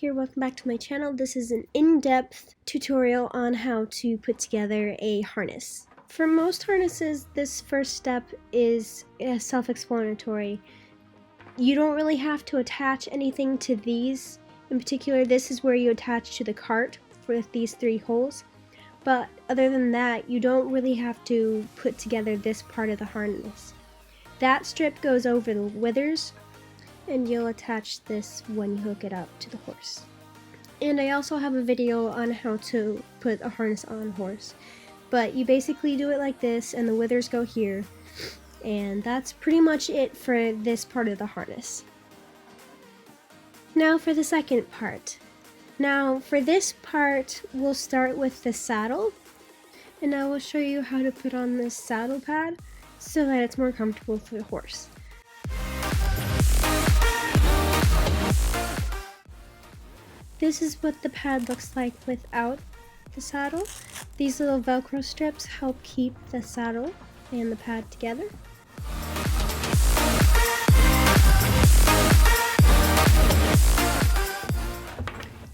here, welcome back to my channel. This is an in-depth tutorial on how to put together a harness. For most harnesses, this first step is self-explanatory. You don't really have to attach anything to these. In particular, this is where you attach to the cart with these 3 holes. But other than that, you don't really have to put together this part of the harness. That strip goes over the withers, and you'll attach this when you hook it up to the horse. And I also have a video on how to put a harness on horse. But you basically do it like this, and the withers go here. And that's pretty much it for this part of the harness. Now for the second part. Now for this part, we'll start with the saddle. And I will show you how to put on this saddle pad so that it's more comfortable for the horse. This is what the pad looks like without the saddle. These little Velcro strips help keep the saddle and the pad together.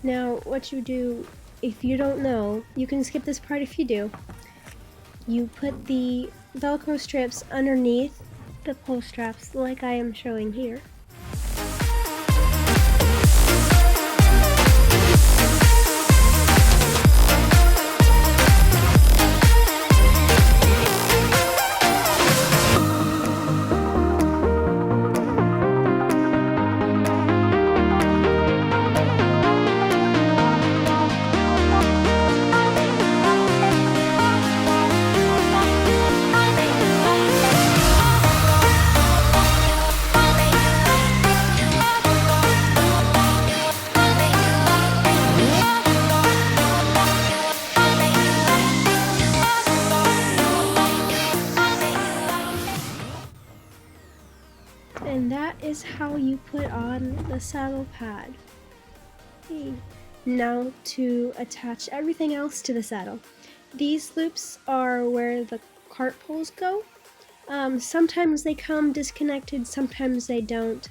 Now, what you do, if you don't know, you can skip this part if you do. You put the Velcro strips underneath the pull straps like I am showing here. And that is how you put on the saddle pad. Okay. Now to attach everything else to the saddle. These loops are where the cart poles go. Sometimes they come disconnected, sometimes they don't.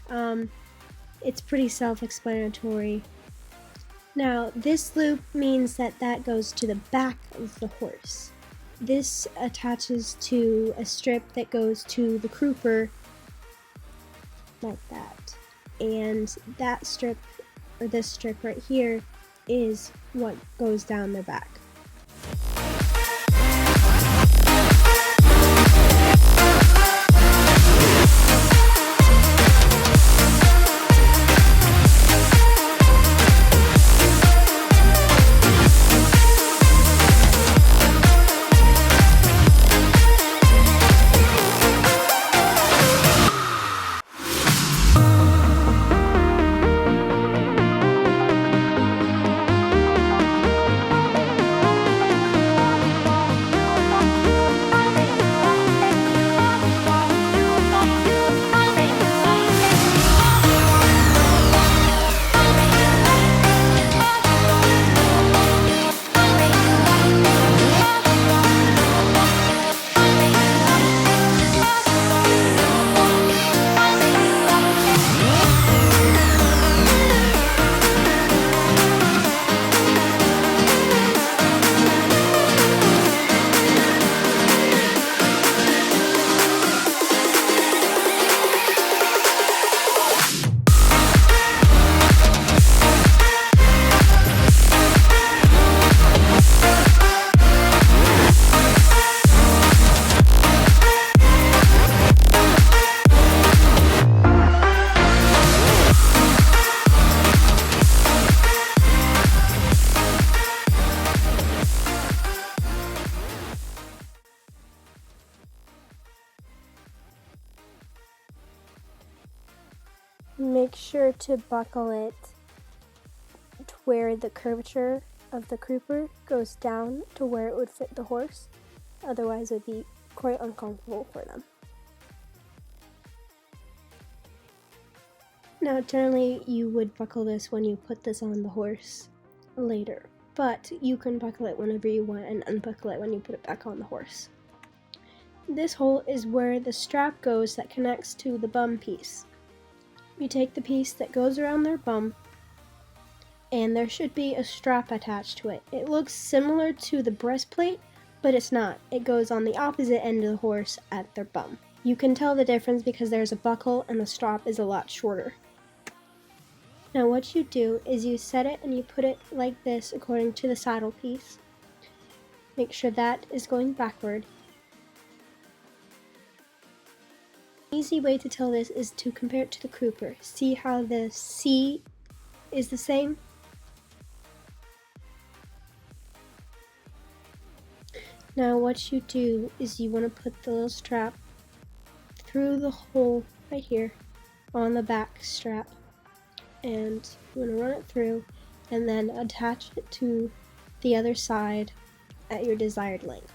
It's pretty self-explanatory. Now this loop means that goes to the back of the horse. This attaches to a strip that goes to the crupper, like that. And that strip, or this strip right here, is what goes down their back. Make sure to buckle it to where the curvature of the crupper goes down to where it would fit the horse. Otherwise it would be quite uncomfortable for them. Now generally you would buckle this when you put this on the horse later, but you can buckle it whenever you want and unbuckle it when you put it back on the horse. This hole is where the strap goes that connects to the bum piece. You take the piece that goes around their bum and there should be a strap attached to it. It looks similar to the breastplate, but it's not. It goes on the opposite end of the horse at their bum. You can tell the difference because there's a buckle and the strap is a lot shorter. Now what you do is you set it and you put it like this according to the saddle piece. Make sure that is going backward. An easy way to tell this is to compare it to the crupper. See how the C is the same? Now what you do is you want to put the little strap through the hole right here on the back strap, and you want to run it through and then attach it to the other side at your desired length.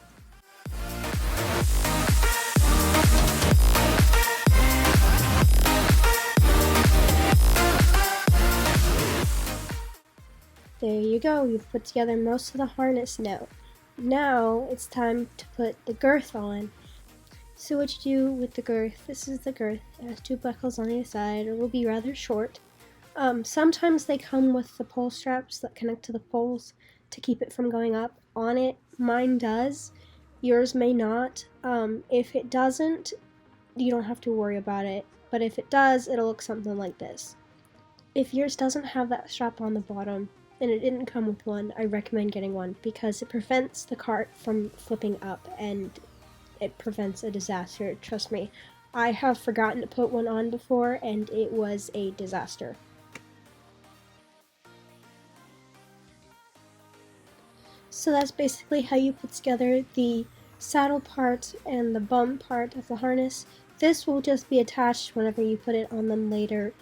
There you go, you've put together most of the harness now. Now it's time to put the girth on. So what you do with the girth, this is the girth, it has 2 buckles on either side. It will be rather short. Sometimes they come with the pole straps that connect to the poles to keep it from going up on it. Mine does, yours may not. If it doesn't, you don't have to worry about it, but if it does, it'll look something like this. If yours doesn't have that strap on the bottom, and it didn't come with one, I recommend getting one because it prevents the cart from flipping up and it prevents a disaster. Trust me, I have forgotten to put one on before and it was a disaster. So that's basically how you put together the saddle part and the bum part of the harness. This will just be attached whenever you put it on them later.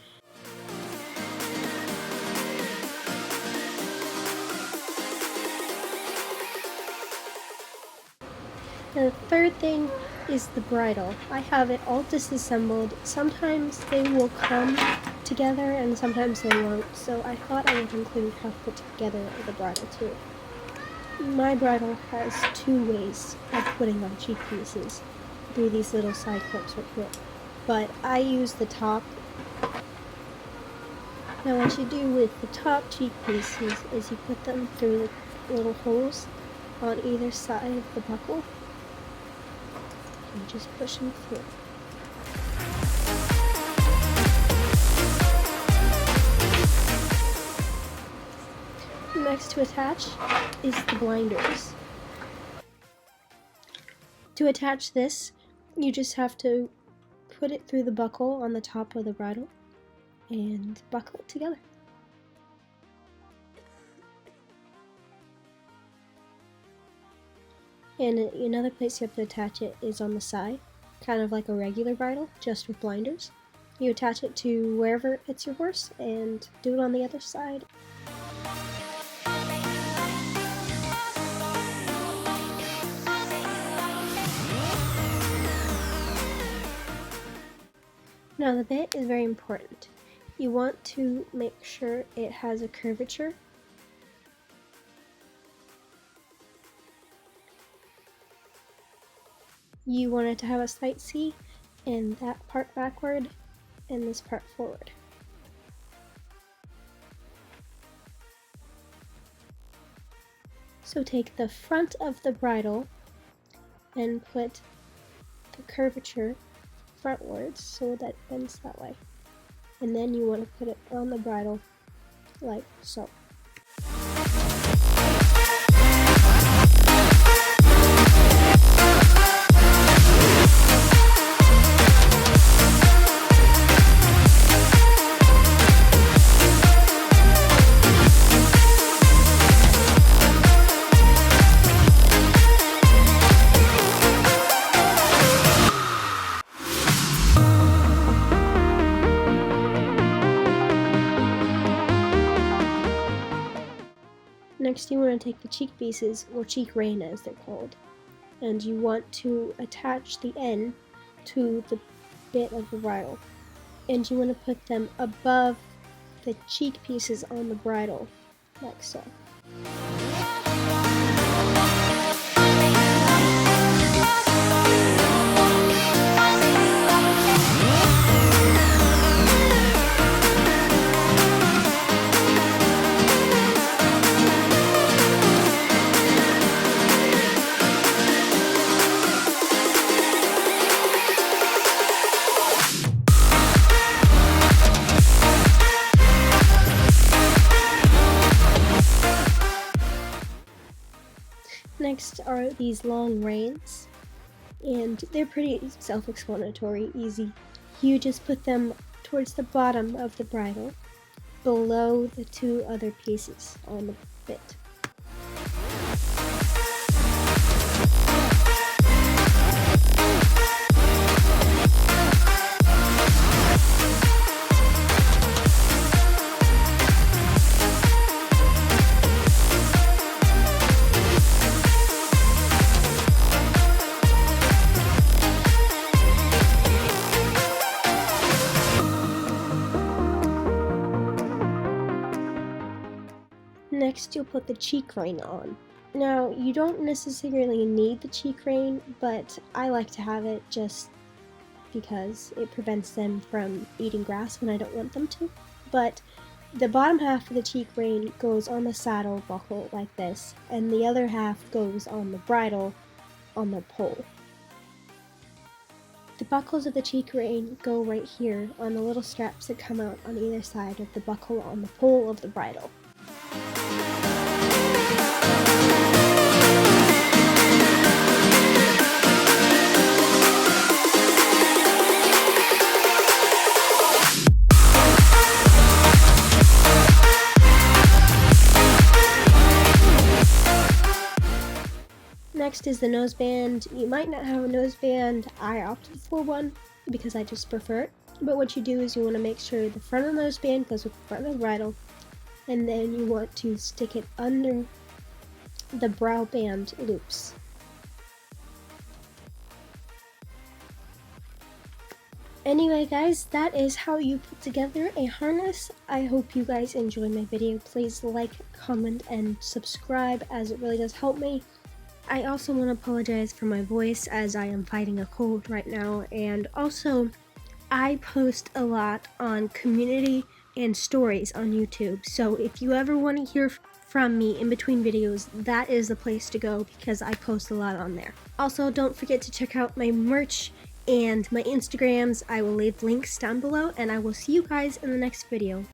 And the third thing is the bridle. I have it all disassembled. Sometimes they will come together and sometimes they won't, so I thought I would include how to put together the bridle too. My bridle has 2 ways of putting on cheek pieces through these little side clips right here, but I use the top. Now what you do with the top cheek pieces is you put them through the little holes on either side of the buckle. And just push them through. Next to attach is the blinders. To attach this, you just have to put it through the buckle on the top of the bridle and buckle it together. And another place you have to attach it is on the side, kind of like a regular bridle, just with blinders. You attach it to wherever it fits your horse and do it on the other side. Now the bit is very important. You want to make sure it has a curvature. You want it to have a slight C, and that part backward, and this part forward. So take the front of the bridle and put the curvature frontwards so that it bends that way. And then you want to put it on the bridle like so. Next you want to take the cheek pieces, or cheek rein as they're called, and you want to attach the end to the bit of the bridle. And you want to put them above the cheek pieces on the bridle, like so. are these long reins, and they're pretty self-explanatory, easy. You just put them towards the bottom of the bridle, below the two other pieces on the bit. Next, you'll put the cheek rein on. Now, you don't necessarily need the cheek rein, but I like to have it just because it prevents them from eating grass when I don't want them to. But the bottom half of the cheek rein goes on the saddle buckle like this, and the other half goes on the bridle on the pole. The buckles of the cheek rein go right here on the little straps that come out on either side of the buckle on the pole of the bridle. Next is the noseband. You might not have a noseband. I opted for one because I just prefer it. But what you do is you want to make sure the front of the noseband goes with the front of the bridle, and then you want to stick it under the brow band loops. Anyway guys, that is how you put together a harness. I hope you guys enjoyed my video. Please like, comment, and subscribe, as it really does help me. I also want to apologize for my voice, as I am fighting a cold right now, and also I post a lot on community and stories on YouTube, so if you ever want to hear from me in between videos, that is the place to go because I post a lot on there. Also, don't forget to check out my merch and my Instagrams. I will leave links down below, and I will see you guys in the next video.